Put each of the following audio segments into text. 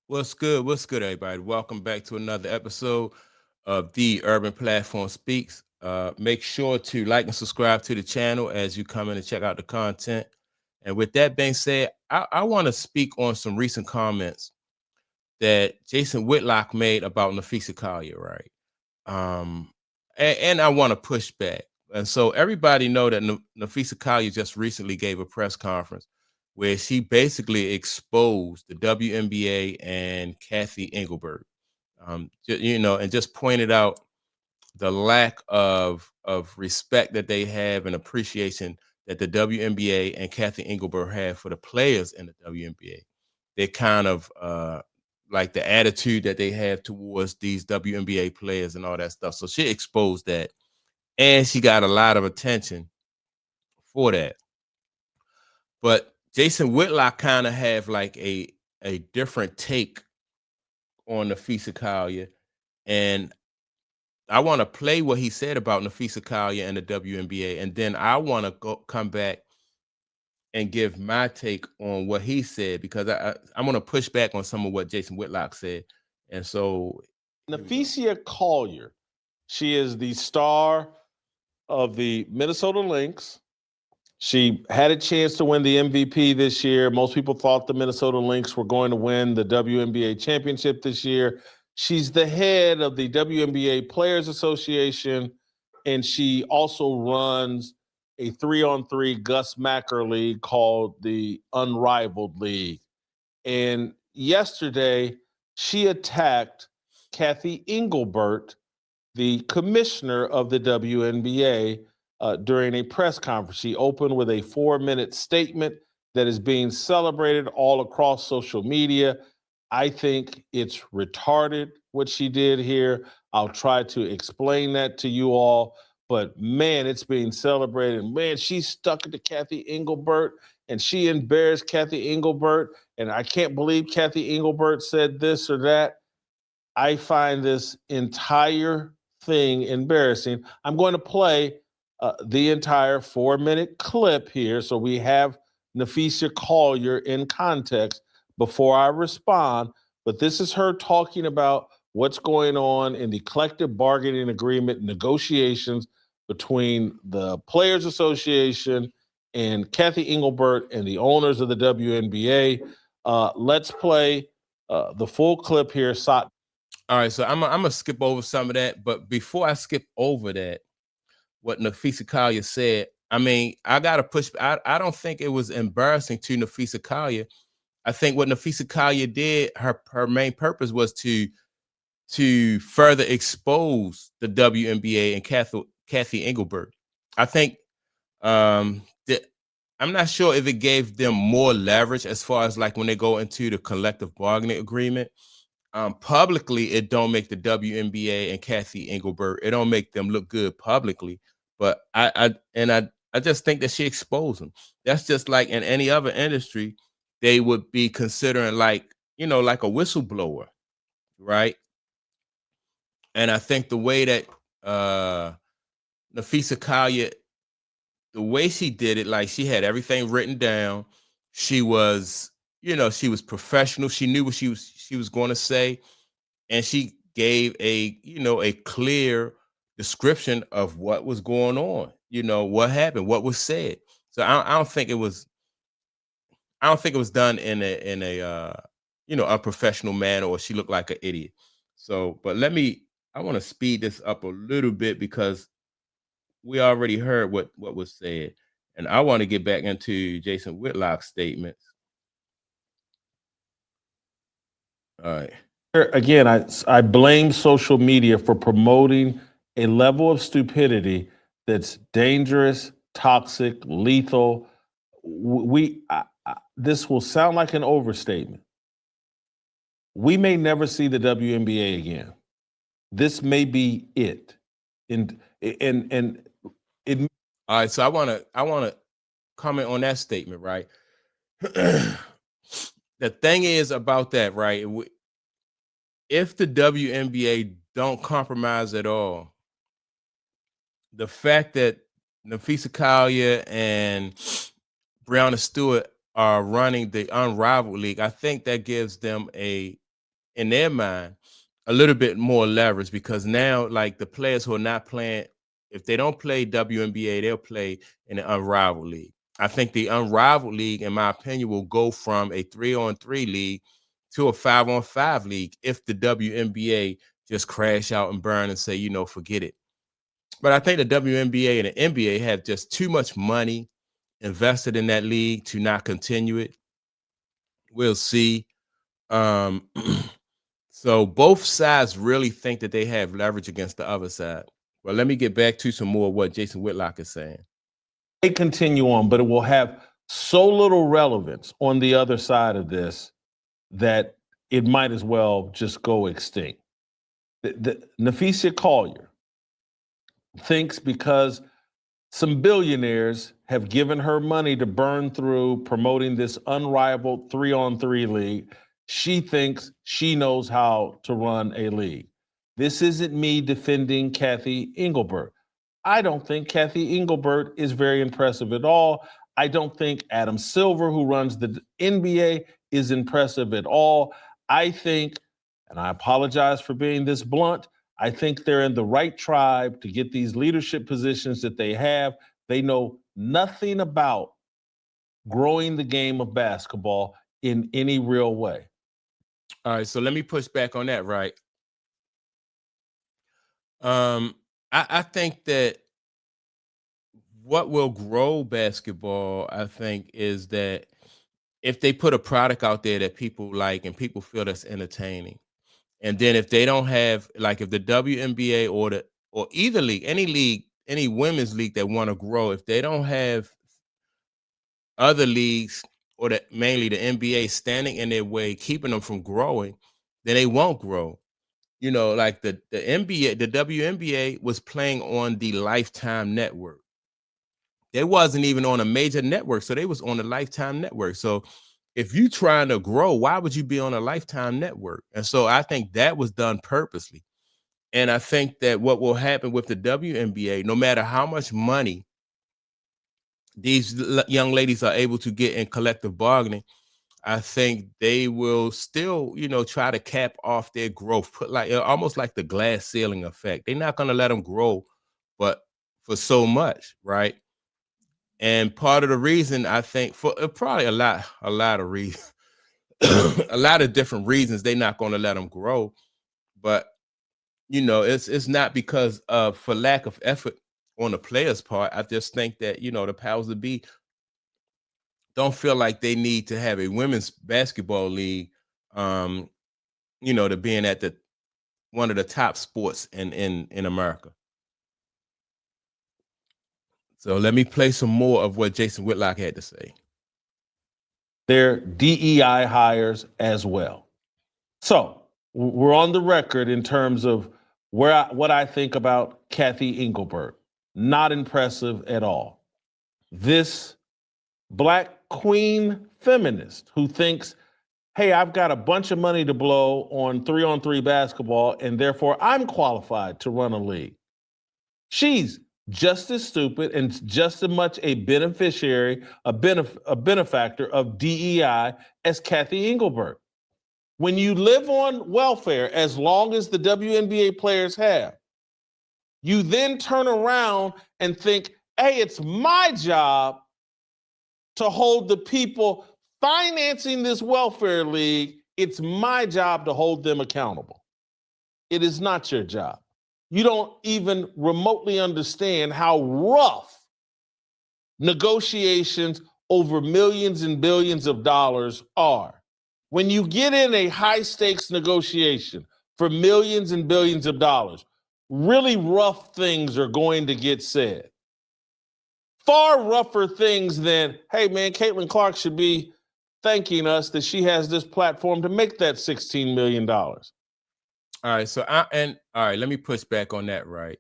What's good? What's good, everybody? Welcome back to another episode of the Urban Platform Speaks. Make sure to like and subscribe to the channel as you come in and check out the content. And with that being said, I want to speak on some recent comments that Jason Whitlock made about Naphessa Collier, right? And I want to push back. And so everybody know that Naphessa Collier just recently gave a press conference where she basically exposed the WNBA and Kathy Engelbert. And just pointed out the lack of respect that they have and appreciation that the WNBA and Kathy Engelbert have for the players in the WNBA. They kind of like the attitude that they have towards these WNBA players and all that stuff. So she exposed that, and she got a lot of attention for that. But Jason Whitlock kind of have like a different take on Naphessa Collier, and I want to play what he said about Naphessa Collier and the WNBA, and then I want to come back and give my take on what he said because I'm going to push back on some of what Jason Whitlock said, and so Naphessa Collier, she is the star of the Minnesota Lynx. She had a chance to win the MVP this year. Most people thought the Minnesota Lynx were going to win the WNBA championship this year. She's the head of the WNBA Players Association, and she also runs a 3-on-3 Gus Macker league called the Unrivaled League. And yesterday, she attacked Kathy Engelbert, the commissioner of the WNBA, during a press conference. She opened with a 4-minute statement that is being celebrated all across social media. I think it's retarded what she did here. I'll try to explain that to you all. But man, it's being celebrated. Man, she stuck it to Kathy Engelbert and she embarrassed Kathy Engelbert. And I can't believe Kathy Engelbert said this or that. I find this entire thing embarrassing. I'm going to play the entire 4-minute clip here so we have Naphessa Collier in context before I respond. But this is her talking about what's going on in the collective bargaining agreement negotiations between the Players Association and Kathy Engelbert and the owners of the WNBA. Let's play the full clip here. all right, so I'm gonna skip over some of that, but before I skip over that, what Naphessa Collier said, I mean, I gotta push. I don't think it was embarrassing to Naphessa Collier. I think what Naphessa Collier did, her main purpose was to further expose the WNBA and Kathy Engelbert. I think that I'm not sure if it gave them more leverage as far as like when they go into the collective bargaining agreement. Publicly, it don't make the WNBA and Kathy Engelbert, it don't make them look good publicly. But I just think that she exposed them. That's just like in any other industry, they would be considering like, like a whistleblower, right? And I think the way that Naphessa Collier, the way she did it, like she had everything written down. She was, she was professional. She knew what she was going to say, and she gave a clear description of what was going on. What happened, what was said. So I don't think it was. I don't think it was done in a unprofessional manner, or she looked like an idiot. So, but I want to speed this up a little bit because we already heard what was said, and I want to get back into Jason Whitlock's statements. All right. Again, I blame social media for promoting a level of stupidity that's dangerous, toxic, lethal. This will sound like an overstatement. We may never see the WNBA again. This may be it. And it. All right, so I want to comment on that statement, right? The thing is about that, right? If the WNBA don't compromise at all, the fact that Naphessa Collier and Breonna Stewart are running the Unrivaled League, I think that gives them a in their mind, a little bit more leverage because now, like the players who are not playing, if they don't play WNBA, they'll play in the unrivaled league. I think the unrivaled league, in my opinion, will go from a 3-on-3 league to a 5-on-5 league if the WNBA just crash out and burn and say, forget it. But I think the WNBA and the NBA have just too much money invested in that league to not continue it. We'll see. So both sides really think that they have leverage against the other side. Well, let me get back to some more of what Jason Whitlock is saying. They continue on, but it will have so little relevance on the other side of this that it might as well just go extinct. Naphessa Collier thinks because some billionaires have given her money to burn through promoting this unrivaled 3-on-3 league, she thinks she knows how to run a league. This isn't me defending Kathy Engelbert. I don't think Kathy Engelbert is very impressive at all. I don't think Adam Silver, who runs the NBA, is impressive at all. I think, and I apologize for being this blunt, I think they're in the right tribe to get these leadership positions that they have. They know nothing about growing the game of basketball in any real way. All right, so let me push back on that, right? I think that what will grow basketball, I think, is that if they put a product out there that people like and people feel that's entertaining. And then if they don't have, like, if the WNBA or either league, any women's league that want to grow, if they don't have other leagues or mainly the NBA standing in their way, keeping them from growing, then they won't grow. Like the NBA, the WNBA was playing on the Lifetime network. They wasn't even on a major network, so they was on the Lifetime network. So if you trying to grow, why would you be on a Lifetime network? And so I think that was done purposely. And I think that what will happen with the WNBA, no matter how much money these young ladies are able to get in collective bargaining, I think they will still, try to cap off their growth, put like almost like the glass ceiling effect. They're not going to let them grow, but for so much, right? And part of the reason, I think, for probably a lot of reasons, a lot of different reasons, they're not going to let them grow. But it's not because of for lack of effort on the players' part. I just think that the powers that be don't feel like they need to have a women's basketball league, to being at the one of the top sports in America. So let me play some more of what Jason Whitlock had to say. They're DEI hires as well. So we're on the record in terms of what I think about Kathy Engelbert. Not impressive at all. This Black queen feminist who thinks, hey, I've got a bunch of money to blow on 3-on-3 basketball, and therefore I'm qualified to run a league. She's just as stupid and just as much a beneficiary, a benefactor of DEI as Kathy Engelbert. When you live on welfare as long as the WNBA players have, you then turn around and think, hey, it's my job to hold the people financing this welfare league. It's my job to hold them accountable. It is not your job. You don't even remotely understand how rough negotiations over millions and billions of dollars are. When you get in a high stakes negotiation for millions and billions of dollars, really rough things are going to get said. Far rougher things than, hey man, Caitlin Clark should be thanking us that she has this platform to make that $16 million. All right, so let me push back on that, right?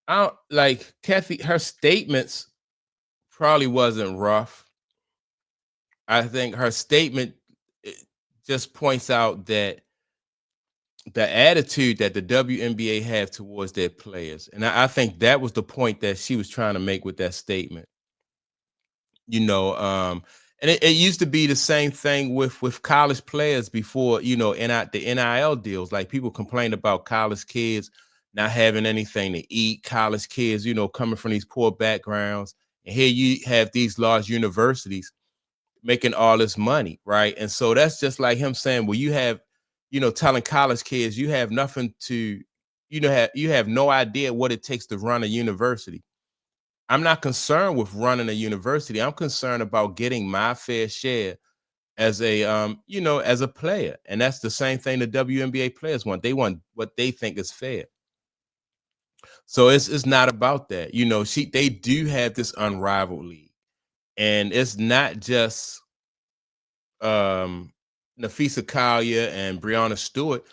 I don't like Kathy, her statements probably wasn't rough. I think her statement just points out that the attitude that the WNBA have towards their players. And I think that was the point that she was trying to make with that statement. And it used to be the same thing with college players before, the NIL deals. Like people complain about college kids not having anything to eat, college kids, coming from these poor backgrounds. And here you have these large universities making all this money, right? And so that's just like him saying, well, you have, telling college kids you have nothing to, you have no idea what it takes to run a university. I'm not concerned with running a university. I'm concerned about getting my fair share as a as a player. And that's the same thing the WNBA players want. They want what they think is fair. So it's not about that. They do have this unrivaled league. And it's not just Naphessa Collier and Breonna Stewart.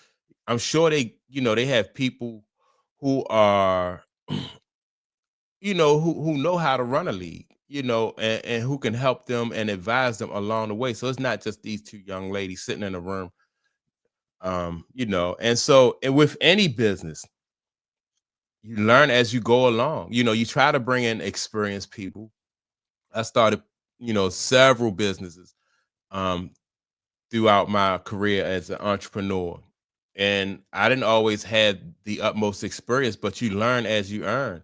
I'm sure they have people who are who know how to run a league, and who can help them and advise them along the way. So it's not just these two young ladies sitting in a room, and with any business, you learn as you go along. You try to bring in experienced people. I started, several businesses um, throughout my career as an entrepreneur. And I didn't always have the utmost experience, but you learn as you earn.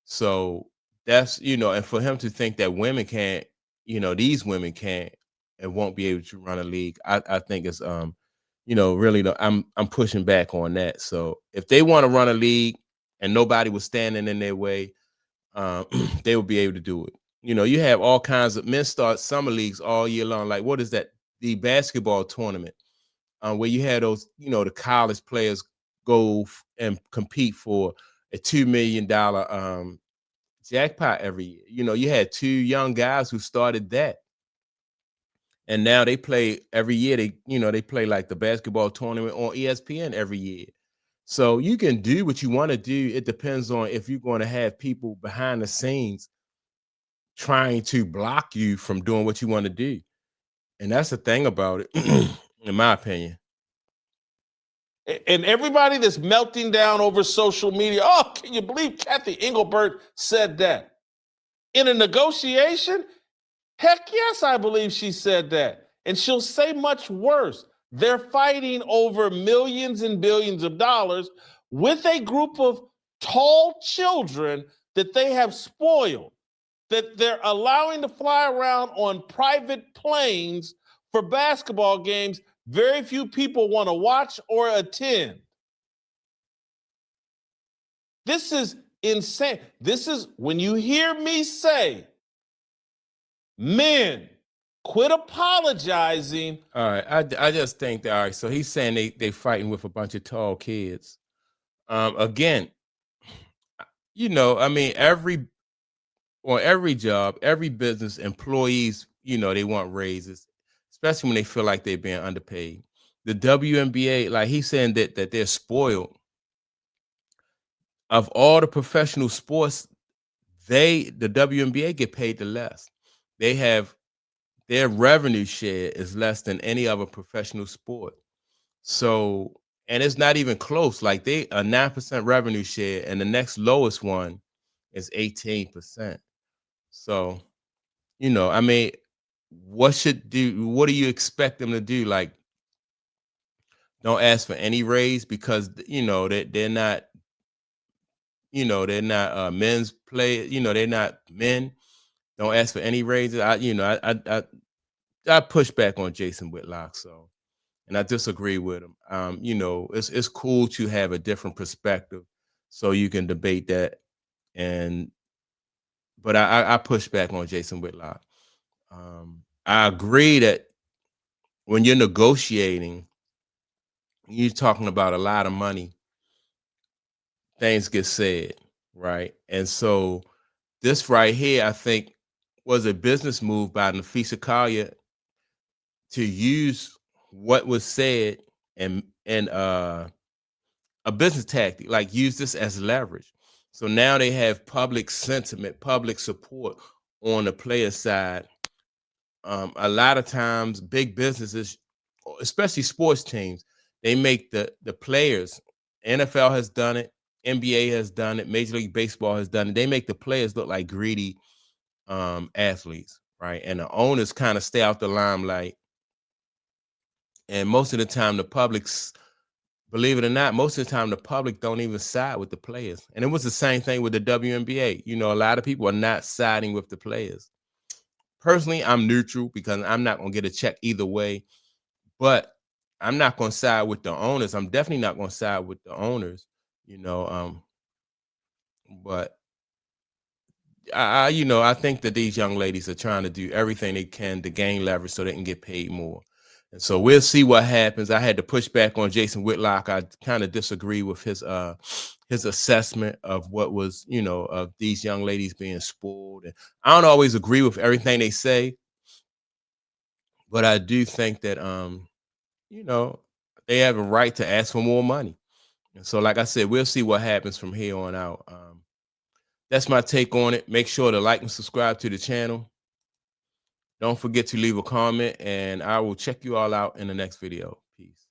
So that's, and for him to think that women can't, these women can't and won't be able to run a league, I think it's really I'm pushing back on that. So if they want to run a league and nobody was standing in their way, they will be able to do it. You have all kinds of men start summer leagues all year long. Like what is that? The basketball tournament, where you had those, the college players go and compete for a $2 million jackpot every year. You had two young guys who started that, and now they play every year. They play like the basketball tournament on ESPN every year. So you can do what you want to do. It depends on if you're going to have people behind the scenes trying to block you from doing what you want to do. And that's the thing about it, in my opinion. And everybody that's melting down over social media, oh, can you believe Kathy Engelbert said that? In a negotiation? Heck yes, I believe she said that. And she'll say much worse. They're fighting over millions and billions of dollars with a group of tall children that they have spoiled, that they're allowing to fly around on private planes for basketball games very few people want to watch or attend. This is insane. This is when you hear me say, men, quit apologizing. All right, I just think that, all right. So he's saying they fighting with a bunch of tall kids. Again, I mean, every job, every business, employees, they want raises, especially when they feel like they're being underpaid. The WNBA, like he's saying that they're spoiled. Of all the professional sports, the WNBA get paid the less. They have their revenue share is less than any other professional sport. So, and it's not even close. Like they a 9% revenue share, and the next lowest one is 18%. So, I mean, what do you expect them to do? Like, don't ask for any raise because they're not, they're not men's play, they're not men. Don't ask for any raises. I push back on Jason Whitlock, so, and I disagree with him. It's cool to have a different perspective, so you can debate that. But I push back on Jason Whitlock. I agree that when you're negotiating, you're talking about a lot of money. Things get said, right? And so this right here, I think, was a business move by Naphessa Collier to use what was said and a business tactic, like use this as leverage. So now they have public sentiment, public support on the player side. A lot of times, big businesses, especially sports teams, they make the players. NFL has done it, NBA has done it, Major League Baseball has done it. They make the players look like greedy athletes, right? And the owners kind of stay out the limelight. And most of the time, the public's, believe it or not, most of the time the public don't even side with the players. And it was the same thing with the WNBA. You know, a lot of people are not siding with the players. Personally, I'm neutral because I'm not going to get a check either way. But I'm not going to side with the owners. I'm definitely not going to side with the owners, you know. But I think that these young ladies are trying to do everything they can to gain leverage so they can get paid more. And so we'll see what happens. I had to push back on Jason Whitlock. I kind of disagree with his assessment of what was, of these young ladies being spoiled. And I don't always agree with everything they say, but I do think that they have a right to ask for more money. And so, like I said, we'll see what happens from here on out. That's my take on it. Make sure to like and subscribe to the channel. Don't forget to leave a comment, and I will check you all out in the next video. Peace.